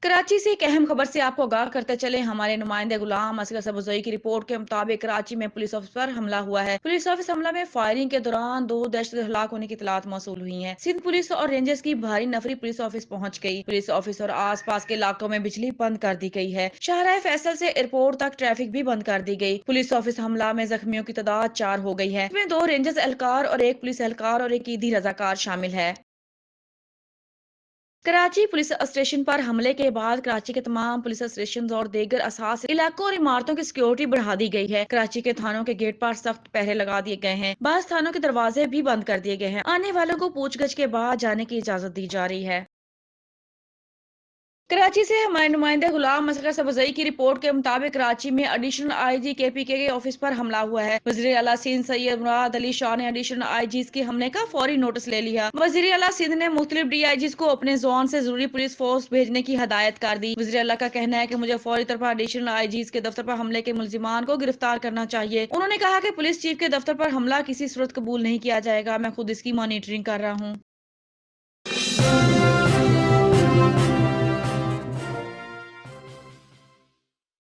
कराची से एक अहम खबर से आपको आगाह करते चले। हमारे नुमाइंदे गुलाम असगर सबुजई की रिपोर्ट के मुताबिक कराची में पुलिस ऑफिस पर हमला हुआ है। पुलिस ऑफिस हमला में फायरिंग के दौरान 2 दहशतगर्द हलाक होने की इतलात मौसूल हुई है। सिंध पुलिस और रेंजर्स की भारी नफरी पुलिस ऑफिस पहुंच गई। पुलिस ऑफिस और आस पास के इलाकों में बिजली बंद कर दी गई है। शाहराह फैसल से एयरपोर्ट तक ट्रैफिक भी बंद कर दी गई। पुलिस ऑफिस हमला में जख्मियों की तादाद 4 हो गई है। इसमें 2 रेंजर्स एहलकार और एक पुलिस एहलकार और एक ईदी रजाकार शामिल है। कराची पुलिस स्टेशन पर हमले के बाद कराची के तमाम पुलिस स्टेशन और दीगर असास इलाकों और इमारतों की सिक्योरिटी बढ़ा दी गई है। कराची के थानों के गेट पर सख्त पहरे लगा दिए गए हैं। बास थानों के दरवाजे भी बंद कर दिए गए हैं। आने वालों को पूछगछ के बाद जाने की इजाजत दी जा रही है। कराची से हमारे नुमाइंदे गुलाम असगर सबजई की रिपोर्ट के मुताबिक कराची में एडिशनल आईजी केपीके के ऑफिस पर हमला हुआ है। वजीर आला सिंध सैयद मुराद अली शाह ने एडिशनल आईजी के हमले का फौरी नोटिस ले लिया। वजीर आला सिंध ने मुख्तलिफ डीआईजी को अपने जोन से जरूरी पुलिस फोर्स भेजने की हदायत कर दी। वजीर आला का कहना है कि मुझे फौरी तौर पर एडिशनल आईजी के दफ्तर पर हमले के मुलजिमान को गिरफ्तार करना चाहिए। उन्होंने कहा कि पुलिस चीफ के दफ्तर पर हमला किसी सूरत कबूल नहीं किया जाएगा। मैं खुद इसकी मॉनिटरिंग कर रहा हूँ।